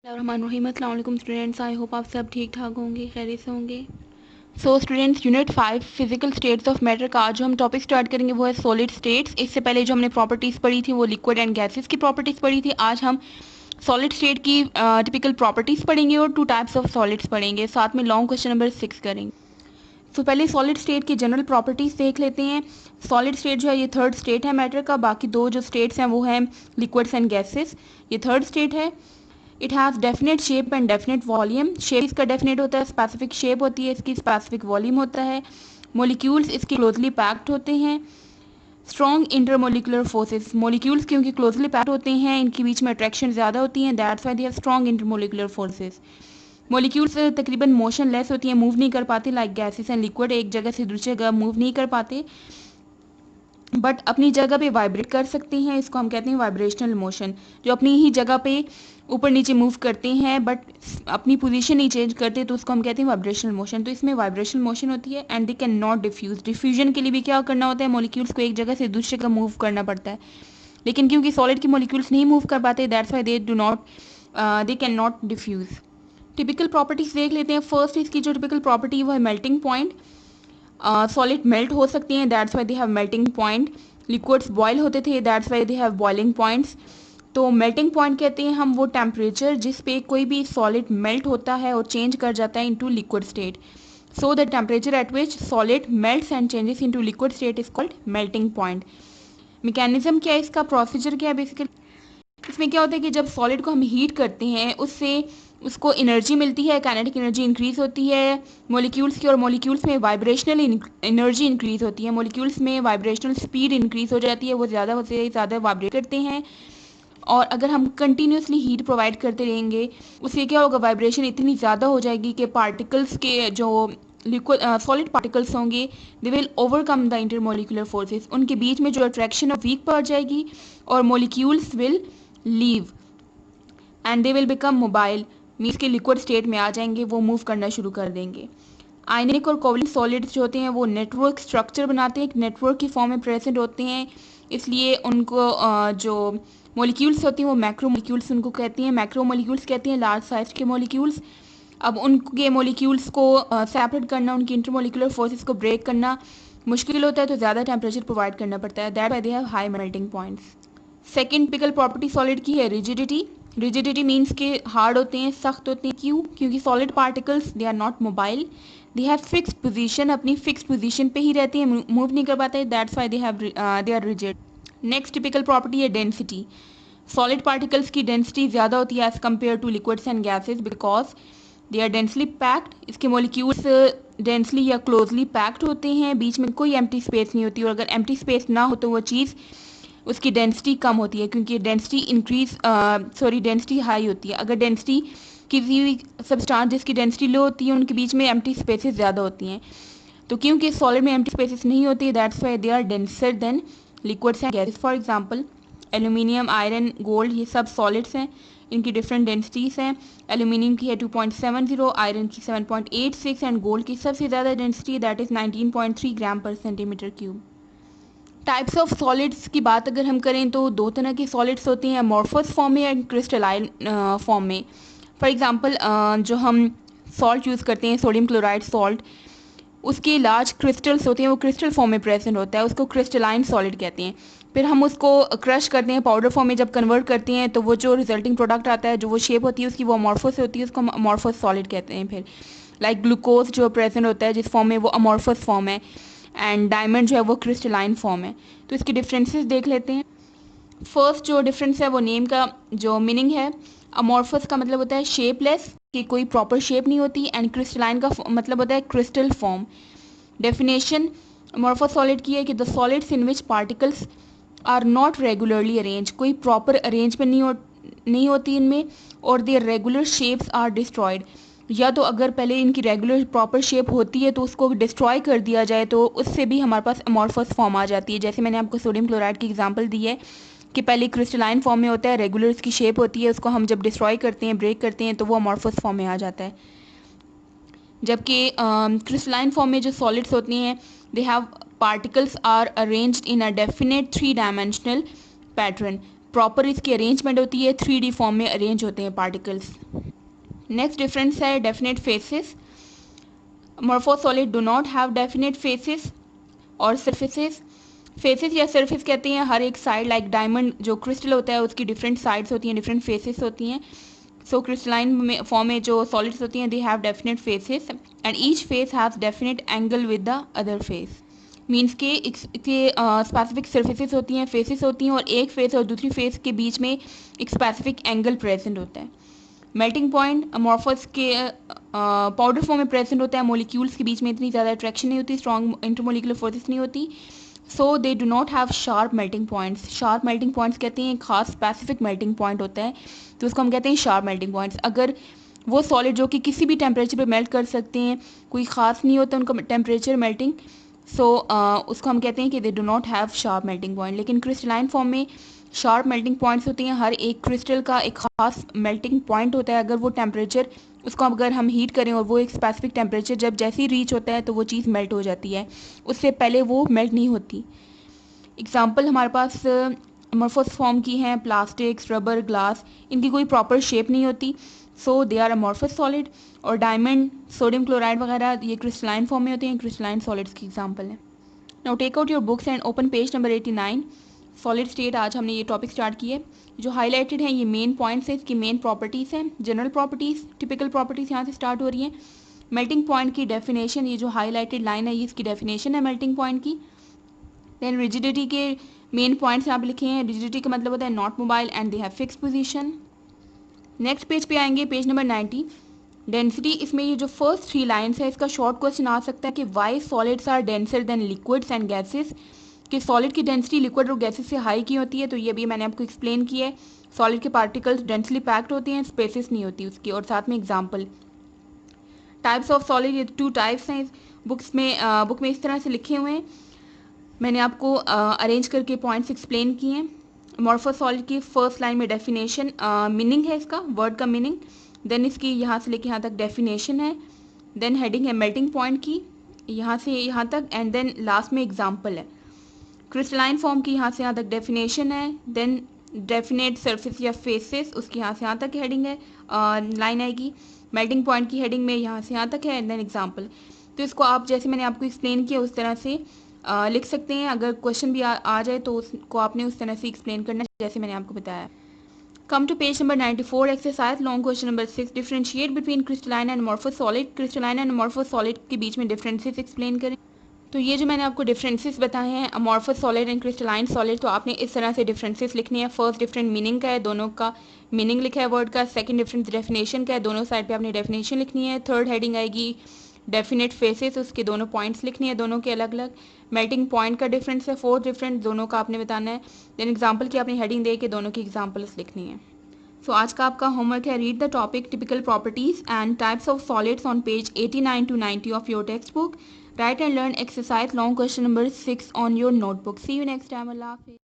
अस्सलाम वालेकुम students, I hope आप सब ठीक ठाक होंगे, खैरियत से होंगे। So students, unit 5 physical states of matter का आज जो हम टॉपिक स्टार्ट करेंगे वो है सॉलिड स्टेट्स। इससे पहले जो हमने प्रॉपर्टीज़ पढ़ी थी वो लिक्विड एंड गैसेस की प्रॉपर्टीज़ पढ़ी थी। आज हम सॉलिड स्टेट की टिपिकल प्रॉपर्टीज़ पढ़ेंगे और 2 टाइप्स ऑफ सॉलिड्स पढ़ेंगे, साथ में लॉन्ग क्वेश्चन नंबर 6 करेंगे। तो पहले सॉलिड स्टेट की जनरल प्रॉपर्टीज़ देख लेते हैं। सॉलिड स्टेट जो है ये थर्ड स्टेट है मैटर का, बाकी दो जो स्टेट्स हैं वो हैं लिक्विड्स एंड गैसेस। ये थर्ड स्टेट है। It has definite shape and definite volume. Shape इसका डेफिनेट होता है, स्पेसिफिक शेप होती है इसकी, स्पेसिफिक वॉल्यूम होता है। मोलिक्यूल्स इसके क्लोजली पैक्ड होते हैं। स्ट्रॉन्ग इंटरमोलिकुलर फोर्सेस, मोलिक्यूल्स क्योंकि क्लोजली पैक्ड होते हैं इनके बीच में अट्रैक्शन ज़्यादा होती हैं, that's why they have strong intermolecular forces. Molecules तकरीबन मोशन लेस होती हैं, मूव नहीं कर पाते, लाइक गैसेस एंड लिक्विड एक जगह से दूसरी जगह मूव नहीं कर पाते, बट अपनी जगह पे वाइब्रेट कर सकते हैं। इसको हम कहते हैं वाइब्रेशनल मोशन। जो अपनी ही जगह पे ऊपर नीचे मूव करते हैं बट अपनी पोजीशन नहीं चेंज करते तो उसको हम कहते हैं वाइब्रेशनल मोशन। तो इसमें वाइब्रेशनल मोशन होती है and they can not diffuse. Diffusion के लिए भी क्या करना होता है, मॉलिक्यूल्स को एक जगह से दूसरी जगह मूव करना पड़ता है, लेकिन क्योंकि सॉलिड की मॉलिक्यूल्स नहीं मूव कर पाते, that's why they can not diffuse. Typical properties देख लेते हैं। फर्स्ट इसकी जो टिपिकल प्रॉपर्टी वो है मेल्टिंग पॉइंट। सॉलिड मेल्ट हो सकते हैं, that's why they have melting point. Liquids boil होते थे, that's why they have boiling points. तो मेल्टिंग पॉइंट कहते हैं हम वो टेम्परेचर जिस पे कोई भी सॉलिड मेल्ट होता है और चेंज कर जाता है into liquid state. So the temperature at which solid melts and changes into liquid state is called melting point. Mechanism क्या है इसका, प्रोसीजर क्या है बेसिकली, इसमें क्या होता है कि जब सॉलिड को हम हीट करते हैं उससे उसको एनर्जी मिलती है, काइनेटिक एनर्जी इंक्रीज होती है मॉलिक्यूल्स की, और मॉलिक्यूल्स में वाइब्रेशनल एनर्जी इंक्रीज होती है। मॉलिक्यूल्स में वाइब्रेशनल स्पीड इंक्रीज हो जाती है, वो ज़्यादा से ज़्यादा वाइब्रेट करते हैं। और अगर हम कंटिन्यूसली हीट प्रोवाइड करते रहेंगे उससे क्या होगा, वाइब्रेशन इतनी ज़्यादा हो जाएगी कि पार्टिकल्स के जो लिक्विड सॉलिड पार्टिकल्स होंगे they will overcome the intermolecular forces, उनके बीच में जो अट्रैक्शन है वीक पड़ जाएगी और molecules will leave and they will become mobile, means के लिक्विड स्टेट में आ जाएंगे, वो मूव करना शुरू कर देंगे। आयनिक और कोवलेंट सॉलिड्स जो होते हैं वो नेटवर्क स्ट्रक्चर बनाते हैं, एक नेटवर्क की फॉर्म में प्रेजेंट होते हैं, इसलिए उनको जो मॉलिक्यूल्स होती हैं वो मैक्रो मॉलिक्यूल्स उनको कहते हैं। मैक्रो मॉलिक्यूल्स कहते हैं लार्ज साइज के मॉलिक्यूल्स। अब उनके मॉलिक्यूल्स को सेपरेट करना, उनकी इंटरमोलिकुलर फोर्सेस को ब्रेक करना मुश्किल होता है, तो ज़्यादा टेम्परेचर प्रोवाइड करना पड़ता है, that why they have high melting points. Second typical property solid की है रिजिडिटी। रिजिडिटी मीन्स के हार्ड होते हैं, सख्त होते हैं। क्यों? क्योंकि solid particles they are not mobile, they have fix position, अपनी फिक्स पोजीशन पे ही रहती है, मूव नहीं कर पाते, that's why they are rigid. Next typical property है डेंसिटी। सॉलिड पार्टिकल्स की डेंसिटी ज़्यादा होती है as compare two liquids and gases because they are densely packed. इसके मॉलिक्यूल्स डेंसली या क्लोजली पैक्ड होते हैं, बीच में कोई एम्प्टी स्पेस नहीं होती, और अगर एम्प्टी स्पेस ना हो तो वो चीज़ उसकी डेंसिटी कम होती है, क्योंकि डेंसिटी हाई होती है। अगर डेंसिटी किसी भी सब्सटेंस जिसकी डेंसिटी लो होती है उनके बीच में एम्प्टी स्पेसेस ज़्यादा होती हैं, तो क्योंकि सॉलिड में एम्प्टी स्पेसेस नहीं होती, that's why they are denser than liquids and gases. For example aluminium, iron, gold, ये सब सॉलिड्स हैं, इनकी डिफरेंट डेंसिटीज़ हैं। एल्यूमिनियम की है 2.70, आयरन की 7.86 एंड गोल्ड की सबसे ज़्यादा डेंसिटी दैट इज़ 19.3 ग्राम पर centimetre cube. Types of solids की बात अगर हम करें तो दो तरह की सॉलिड्स होती हैं, अमॉर्फस फॉर्म में एंड क्रिस्टलाइन फॉर्म में। फॉर एग्जांपल जो हम सॉल्ट यूज़ करते हैं, सोडियम क्लोराइड सॉल्ट, उसके लार्ज क्रिस्टल्स होते हैं, वो क्रिस्टल फॉर्म में प्रेजेंट होता है, उसको क्रिस्टलाइन सॉलिड कहते हैं। फिर हम उसको क्रश करते हैं, पाउडर फॉर्म में जब कन्वर्ट करते हैं तो वो जो रिजल्टिंग प्रोडक्ट आता है, जो वो शेप होती है उसकी, वो अमॉर्फस होती है, उसको हम अमॉर्फस सॉलिड कहते हैं। फिर लाइक ग्लूकोज जो प्रेजेंट होता है जिस फॉर्म में, वो अमॉर्फस फॉर्म है, एंड डायमंड जो है वो क्रिस्टलाइन फॉर्म है। तो इसके डिफरेंसेस देख लेते हैं। फर्स्ट जो डिफरेंस है वो नेम का जो मीनिंग है। अमॉर्फस का मतलब होता है शेपलेस, कि कोई प्रॉपर शेप नहीं होती, एंड क्रिस्टलाइन का मतलब होता है crystal form. Definition amorphous solid की है कि the solids in which particles are not regularly arrange, कोई प्रॉपर अरेंजमेंट नहीं होती इनमें, और their regular shapes are destroyed, या तो अगर पहले इनकी रेगुलर प्रॉपर शेप होती है तो उसको डिस्ट्रॉय कर दिया जाए तो उससे भी हमारे पास अमॉर्फस फॉर्म आ जाती है। जैसे मैंने आपको सोडियम क्लोराइड की एग्जांपल दी है कि पहले क्रिस्टलाइन फॉर्म में होता है, रेगुलर इसकी शेप होती है, उसको हम जब डिस्ट्रॉय करते हैं, ब्रेक करते हैं, तो वो अमॉर्फस फॉर्म में आ जाता है। जबकि क्रिस्टलाइन फॉर्म में जो सॉलिड्स होती हैं they have particles are arranged in a definite 3 dimensional pattern. Proper इसकी अरेंजमेंट होती है, 3D फॉर्म में अरेंज होते हैं पार्टिकल्स। नेक्स्ट डिफरेंस है definite faces. Amorphous solid do not have definite faces और सर्फेसेस। फेसेस या सरफेस कहते हैं हर एक साइड, लाइक डायमंड जो क्रिस्टल होता है उसकी डिफरेंट साइड्स होती हैं, डिफरेंट फेसेस होती हैं। सो क्रिस्टलाइन में फॉर्म में जो सॉलिड्स होती हैं they have definite faces and each face has definite angle with the other face. Means के स्पेसिफिक सर्फेसेस होती हैं, फेसेस होती हैं, और एक फेस और दूसरी फेस के बीच में एक स्पेसिफिक एंगल प्रेजेंट होता है। मेल्टिंग पॉइंट अमॉर्फस के पाउडर फॉर्म में प्रेजेंट होता है, मोलिक्यूल्स के बीच में इतनी ज़्यादा अट्रैक्शन नहीं होती, स्ट्रॉन्ग इंटरमोलिकुलर फोर्सेस नहीं होती, so they do not have sharp melting points. Sharp melting points कहते हैं खास स्पेसिफिक मेल्टिंग पॉइंट होता है, तो उसको हम कहते हैं शार्प मेल्टिंग पॉइंट्स। अगर वो सॉलिड जो कि किसी भी टेम्परेचर पे मेल्ट कर सकते हैं, कोई ख़ास नहीं होता उनका टेम्परेचर मेल्टिंग, सो उसको हम कहते हैं कि दे do not have sharp melting point. लेकिन क्रिस्टलाइन फॉर्म में शार्प मेल्टिंग पॉइंट्स होती हैं, हर एक क्रिस्टल का एक ख़ास मेल्टिंग पॉइंट होता है। अगर वो टेम्परेचर उसको अगर हम हीट करें और वो एक स्पेसिफिक टेम्परेचर जब जैसे ही रीच होता है तो वो चीज़ मेल्ट हो जाती है, उससे पहले वो मेल्ट नहीं होती। एग्जाम्पल हमारे पास अमॉर्फस फॉर्म की हैं प्लास्टिक्स, रबर, ग्लास, इनकी कोई प्रॉपर शेप नहीं होती, so they are amorphous solid. और डायमंड, सोडियम क्लोराइड वगैरह ये क्रिस्टलाइन फॉर्म में होते हैं, क्रिस्टलाइन सॉलिड्स की एग्जाम्पल है। Now take out your books and open page number 89। Solid state आज हमने ये टॉपिक स्टार्ट की है। जो हाईलाइटेड हैं ये मेन पॉइंट्स हैं, इसकी मेन प्रॉपर्टीज़ हैं, जनरल प्रॉपर्टीज़, टिपिकल प्रॉपर्टीज़ यहाँ से स्टार्ट हो रही हैं। मेल्टिंग पॉइंट की डेफिनेशन, ये जो हाईलाइटेड लाइन है ये इसकी डेफिनेशन है मेल्टिंग पॉइंट की। देन रिजिडिटी के मेन पॉइंट्स यहाँ पे लिखे हैं। रिजिडिटी का मतलब होता है not mobile and they have fix position. Next page पे आएंगे, पेज नंबर 90। डेंसिटी, इसमें ये जो फर्स्ट 3 लाइन्स है इसका शॉर्ट क्वेश्चन आ सकता है कि why solids are denser than liquids and gases, कि सॉलिड की डेंसिटी लिक्विड और गैसेस से हाई क्यों होती है। तो ये भी मैंने आपको एक्सप्लेन किया है, सॉलिड के पार्टिकल्स डेंसली पैक्ड होते हैं, स्पेसेस नहीं होती उसकी। और साथ में एग्जाम्पल टाइप्स ऑफ सॉलिड, ये 2 टाइप्स हैं बुक में इस तरह से लिखे हुए हैं, मैंने आपको अरेंज करके पॉइंट्स एक्सप्लेन किए हैं। अमॉर्फस सॉलिड की फर्स्ट लाइन में डेफिनेशन, मीनिंग है इसका, वर्ड का मीनिंग, देन इसकी यहाँ से लेके यहाँ तक डेफिनेशन है, देन हेडिंग है मेल्टिंग पॉइंट की यहाँ से यहाँ तक, एंड देन लास्ट में एग्जाम्पल है। क्रिस्टलाइन फॉर्म की यहाँ से यहाँ तक डेफिनेशन है, देन डेफिनेट सरफेस या फेसेस उसकी यहाँ से यहाँ तक हेडिंग है, लाइन आएगी। मेल्टिंग पॉइंट की हेडिंग में यहाँ से यहाँ तक है, एंड देन एग्जाम्पल। तो इसको आप जैसे मैंने आपको एक्सप्लेन किया उस तरह से लिख सकते हैं। अगर क्वेश्चन भी आ जाए तो उसको आपने उस तरह से एक्सप्लेन करना जैसे मैंने आपको बताया। Come to page number 94, exercise long question number 6। Differentiate between crystalline and amorphous solid. Crystalline and amorphous solid के बीच में डिफरेंसेस एक्सप्लेन करें। तो ये जो मैंने आपको डिफरेंसेस बताए हैं amorphous solid and crystalline solid, तो आपने इस तरह से डिफरेंसेस लिखने हैं। फर्स्ट डिफरेंट मीनिंग का है, दोनों का मीनिंग लिखा है वर्ड का। सेकंड डिफरेंस डेफिनेशन का है, दोनों साइड पे आपने डेफिनेशन लिखनी है। थर्ड हेडिंग आएगी डेफिनेट फेसेस, उसके दोनों पॉइंट्स लिखनी है, दोनों के अलग अलग। मेल्टिंग पॉइंट का डिफरेंस है, फोर्थ डिफरेंस दोनों का आपने बताना है। देन एग्जाम्पल की आपने हेडिंग दे के दोनों की एग्जाम्पल्स लिखनी है। सो आज का आपका होमवर्क है, read the topic typical properties and types of solids on page 89 to 90 of your text book. Write and learn exercise long question number 6 on your notebook. See you next time. Allah Hafiz.